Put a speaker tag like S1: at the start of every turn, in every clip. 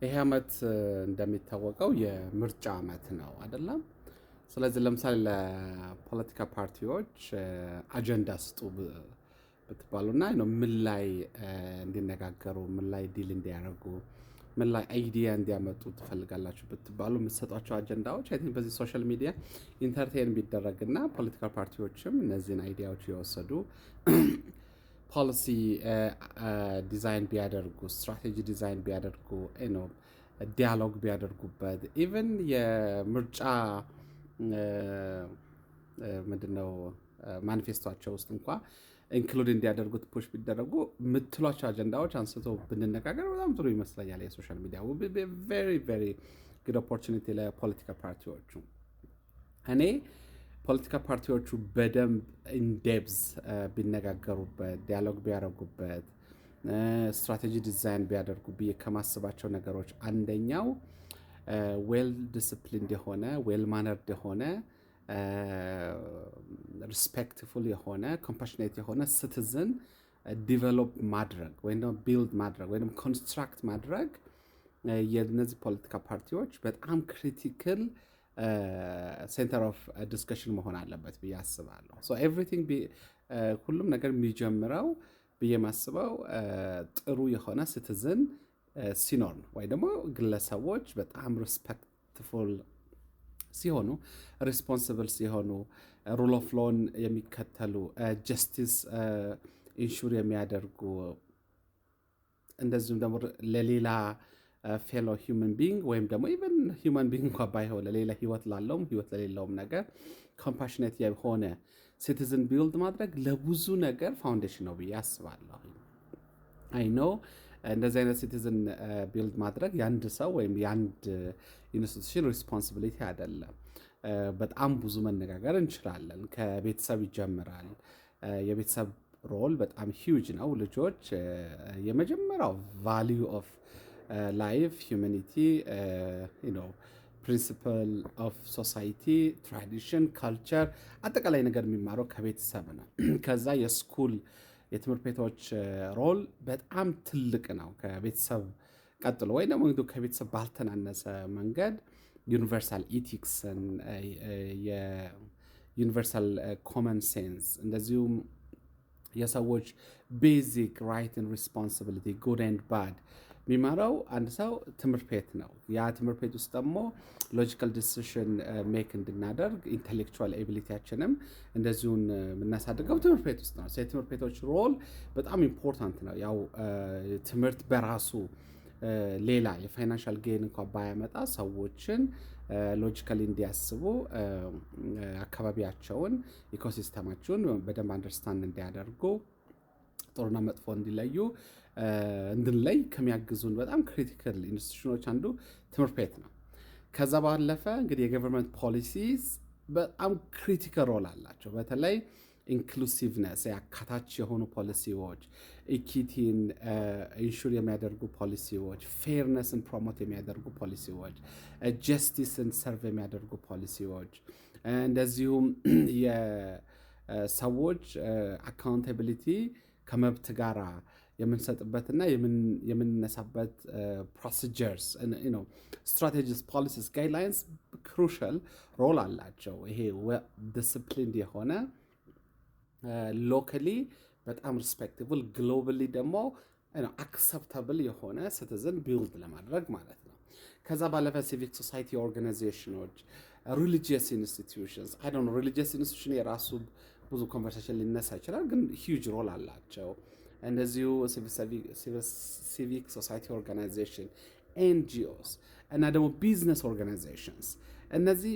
S1: ይሄ ዓመት እንደሚታወቀው የምርጫ ዓመት ነው አይደለም? ስለዚህ ለምሳሌ ለፖለቲካ ፓርቲዎች አጀንዳ ስጡ ብትባሉና ምን ላይ እንዲነጋገሩ፣ ምን ላይ ዲል እንዲያደርጉ፣ ምን ላይ አይዲያ እንዲያመጡ ትፈልጋላችሁ ብትባሉ የምትሰጧቸው አጀንዳዎች አይ ቲንክ በዚህ ሶሻል ሚዲያ ኢንተርቴን ቢደረግና ፖለቲካል ፓርቲዎችም እነዚህን አይዲያዎች የወሰዱ ፖሊሲ ዲዛይን ቢያደርጉ፣ ስትራቴጂ ዲዛይን ቢያደርጉ፣ ዲያሎግ ቢያደርጉበት ኢቨን የምርጫ ምንድነው ማኒፌስቶቸው ውስጥ እንኳ ኢንክሉድ እንዲያደርጉት ፑሽ ቢደረጉ የምትሏቸው አጀንዳዎች አንስቶ ብንነጋገር በጣም ጥሩ ይመስለኛል። የሶሻል ሚዲያ ቬሪ ቬሪ ጉድ ኦፖርቹኒቲ ለፖለቲካ ፓርቲዎቹ። እኔ ፖለቲካ ፓርቲዎቹ በደንብ ኢንዴፕዝ ቢነጋገሩበት፣ ዲያሎግ ቢያደርጉበት፣ ስትራቴጂ ዲዛይን ቢያደርጉ ብዬ ከማስባቸው ነገሮች አንደኛው ዌል ዲስፕሊንድ የሆነ ዌል ማነርድ የሆነ ሪስፔክትፉል የሆነ ኮምፓሽኔት የሆነ ሲቲዝን ዲቨሎፕ ማድረግ ወይም ደግሞ ቢልድ ማድረግ ወይም ኮንስትራክት ማድረግ የነዚህ ፖለቲካ ፓርቲዎች በጣም ክሪቲካል ሴንተር ኦፍ ዲስከሽን መሆን አለበት ብዬ አስባለሁ። ሶ ኤቭሪቲንግ ሁሉም ነገር የሚጀምረው ብዬ ማስበው ጥሩ የሆነ ሲቲዝን ሲኖር ነው። ወይ ደግሞ ግለሰቦች በጣም ሪስፔክትፉል ሲሆኑ፣ ሪስፖንሲብል ሲሆኑ፣ ሩል ኦፍ ሎን የሚከተሉ፣ ጀስቲስ ኢንሹር የሚያደርጉ፣ እንደዚሁም ደግሞ ለሌላ ፌሎ ሂውመን ቢንግ ወይም ደግሞ ኢቨን ሂውመን ቢንግ እንኳ ባይሆን ለሌላ ህይወት ላለውም ህይወት ለሌለውም ነገር ኮምፓሽኔት የሆነ ሲቲዝን ቢልድ ማድረግ ለብዙ ነገር ፋውንዴሽን ነው ብዬ አስባለሁ። አይ ኖ እንደዚህ አይነት ሲቲዝን ቢልድ ማድረግ የአንድ ሰው ወይም የአንድ ኢንስቲቱሽን ሪስፖንሲቢሊቲ አይደለም። በጣም ብዙ መነጋገር እንችላለን። ከቤተሰብ ይጀምራል። የቤተሰብ ሮል በጣም ሂውጅ ነው። ልጆች የመጀመሪያው ቫሊዩ ኦፍ ላይፍ፣ ሂውማኒቲ፣ ፕሪንሲፕል ኦፍ ሶሳይቲ፣ ትራዲሽን፣ ካልቸር አጠቃላይ ነገር የሚማረው ከቤተሰብ ነው። ከዛ የስኩል የትምህርት ቤቶች ሮል በጣም ትልቅ ነው። ከቤተሰብ ቀጥሎ ወይ ደግሞ ከቤተሰብ ባልተናነሰ መንገድ ዩኒቨርሳል ኢቲክስን፣ የዩኒቨርሳል ኮመን ሴንስ፣ እንደዚሁም የሰዎች ቤዚክ ራይት ኤንድ ሪስፖንሲቢሊቲ ጉድ ኤንድ ባድ የሚማረው አንድ ሰው ትምህርት ቤት ነው። ያ ትምህርት ቤት ውስጥ ደግሞ ሎጂካል ዲሲሽን ሜክ እንድናደርግ ኢንቴሌክቹዋል ኤቢሊቲያችንም እንደዚሁን የምናሳድገው ትምህርት ቤት ውስጥ ነው። የትምህርት ቤቶች ሮል በጣም ኢምፖርታንት ነው። ያው ትምህርት በራሱ ሌላ የፋይናንሻል ጌን እንኳ ባያመጣ ሰዎችን ሎጂካሊ እንዲያስቡ፣ አካባቢያቸውን፣ ኢኮሲስተማቸውን በደንብ አንደርስታንድ እንዲያደርጉ፣ ጥሩና መጥፎ እንዲለዩ እንድንለይ ከሚያግዙን በጣም ክሪቲካል ኢንስቲትዩሽኖች አንዱ ትምህርት ቤት ነው። ከዛ ባለፈ እንግዲህ የገቨርንመንት ፖሊሲስ በጣም ክሪቲካል ሮል አላቸው። በተለይ ኢንክሉሲቭነስ፣ አካታች የሆኑ ፖሊሲዎች፣ ኢኪቲን ኢንሹር የሚያደርጉ ፖሊሲዎች፣ ፌርነስን ፕሮሞት የሚያደርጉ ፖሊሲዎች፣ ጀስቲስን ሰርቭ የሚያደርጉ ፖሊሲዎች፣ እንደዚሁም የሰዎች አካውንታቢሊቲ ከመብት ጋራ የምንሰጥበትና የምንነሳበት ፕሮሲጀርስ፣ ስትራቴጂስ፣ ፖሊሲስ፣ ጋይድላይንስ ክሩሻል ሮል አላቸው። ይሄ ዲስፕሊንድ የሆነ ሎካሊ በጣም ሪስፔክትብል፣ ግሎባሊ ደግሞ አክሰፕታብል የሆነ ሲቲዝን ቢልድ ለማድረግ ማለት ነው። ከዛ ባለፈ ሲቪክ ሶሳይቲ ኦርጋናይዜሽኖች፣ ሪሊጂየስ ኢንስቲትዩሽንስ ሪሊጂየስ ኢንስቲትዩሽን የራሱ ብዙ ኮንቨርሴሽን ሊነሳ ይችላል፣ ግን ሂውጅ ሮል አላቸው። እንደዚሁ ሲቪክ ሶሳይቲ ኦርጋናይዜሽን፣ ኤንጂኦስ እና ደግሞ ቢዝነስ ኦርጋናይዜሽንስ እነዚህ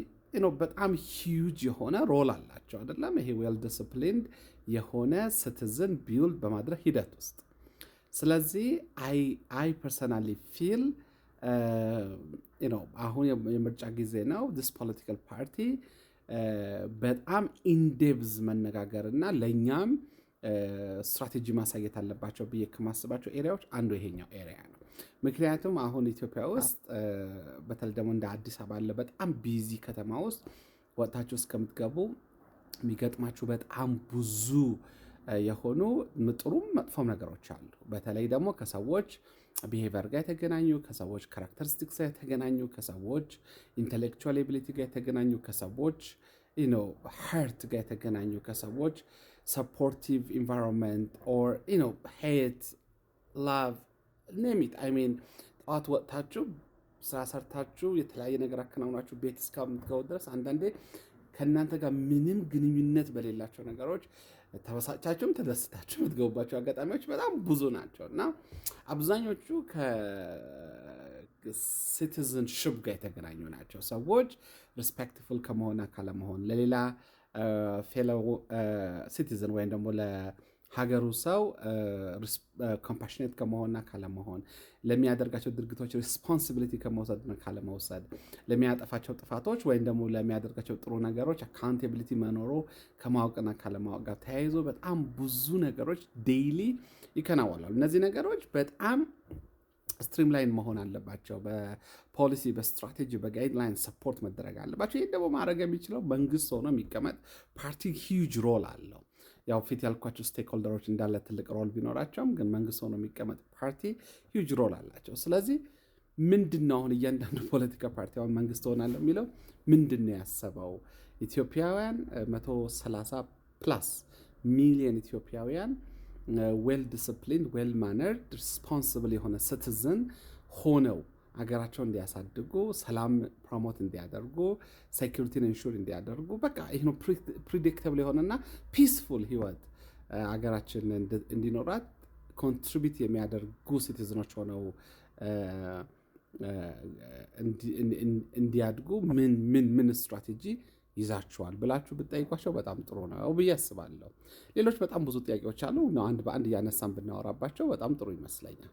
S1: በጣም ሂውጅ የሆነ ሮል አላቸው አይደለም? ይሄ ዌል ዲስፕሊንድ የሆነ ሲቲዝን ቢልድ በማድረግ ሂደት ውስጥ። ስለዚህ አይ ፐርሰናሊ ፊል አሁን የምርጫ ጊዜ ነው። ዲስ ፖለቲካል ፓርቲ በጣም ኢንዴፕዝ መነጋገርና ለእኛም ስትራቴጂ ማሳየት አለባቸው ብዬ ከማስባቸው ኤሪያዎች አንዱ ይሄኛው ኤሪያ ነው። ምክንያቱም አሁን ኢትዮጵያ ውስጥ በተለይ ደግሞ እንደ አዲስ አበባ አለ በጣም ቢዚ ከተማ ውስጥ ወጥታችሁ እስከምትገቡ የሚገጥማችሁ በጣም ብዙ የሆኑ ጥሩም መጥፎም ነገሮች አሉ። በተለይ ደግሞ ከሰዎች ቢሄቪየር ጋር የተገናኙ ከሰዎች ካራክተሪስቲክስ ጋር የተገናኙ ከሰዎች ኢንቴሌክቹዋል ኤቢሊቲ ጋር የተገናኙ ከሰዎች ሀርት ጋር የተገናኙ ከሰዎች ሰፖርቲቭ ኢንቫይሮንመንት ኦር ሄት ላቭ ኔሚት አይ ሚን ጠዋት ወጥታችሁ ስራ ሰርታችሁ የተለያየ ነገር አከናውናችሁ ቤት እስከምትገቡ ድረስ አንዳንዴ ከእናንተ ጋር ምንም ግንኙነት በሌላቸው ነገሮች ተበሳጫችሁም ተደስታችሁ የምትገቡባቸው አጋጣሚዎች በጣም ብዙ ናቸው እና አብዛኞቹ ከሲቲዝንሽፕ ጋር የተገናኙ ናቸው። ሰዎች ሪስፔክትፉል ከመሆን ካለመሆን ለሌላ ፌሎ ሲቲዝን ወይም ደግሞ ለሀገሩ ሰው ኮምፓሽኔት ከመሆንና ካለመሆን፣ ለሚያደርጋቸው ድርጊቶች ሪስፖንሲቢሊቲ ከመውሰድና ካለመውሰድ፣ ለሚያጠፋቸው ጥፋቶች ወይም ደግሞ ለሚያደርጋቸው ጥሩ ነገሮች አካውንታቢሊቲ መኖሩ ከማወቅና ካለማወቅ ጋር ተያይዞ በጣም ብዙ ነገሮች ዴይሊ ይከናወናሉ። እነዚህ ነገሮች በጣም ስትሪምላይን መሆን አለባቸው። በፖሊሲ፣ በስትራቴጂ፣ በጋይድላይን ሰፖርት መደረግ አለባቸው። ይህ ደግሞ ማድረግ የሚችለው መንግስት ሆኖ የሚቀመጥ ፓርቲ ሂውጅ ሮል አለው። ያው ፊት ያልኳቸው ስቴክሆልደሮች እንዳለ ትልቅ ሮል ቢኖራቸውም ግን መንግስት ሆኖ የሚቀመጥ ፓርቲ ሂውጅ ሮል አላቸው። ስለዚህ ምንድን ነው አሁን እያንዳንዱ ፖለቲካ ፓርቲ አሁን መንግስት ሆናለሁ የሚለው ምንድን ነው ያሰበው? ኢትዮጵያውያን 130 ፕላስ ሚሊዮን ኢትዮጵያውያን ዌል ዲስፕሊንድ ዌል ማነርድ ሪስፖንስብል የሆነ ሲቲዝን ሆነው አገራቸውን እንዲያሳድጉ፣ ሰላም ፕሮሞት እንዲያደርጉ፣ ሴኩሪቲን ኢንሹር እንዲያደርጉ በቃ ይህ ነው ፕሪዲክተብል የሆነና ፒስፉል ህይወት አገራችን እንዲኖራት ኮንትሪቢዩት የሚያደርጉ ሲቲዝኖች ሆነው እንዲያድጉ ምን ስትራቴጂ ይዛችኋል ብላችሁ ብትጠይቋቸው በጣም ጥሩ ነው ብዬ አስባለሁ። ሌሎች በጣም ብዙ ጥያቄዎች አሉ። አንድ በአንድ እያነሳን ብናወራባቸው በጣም ጥሩ ይመስለኛል።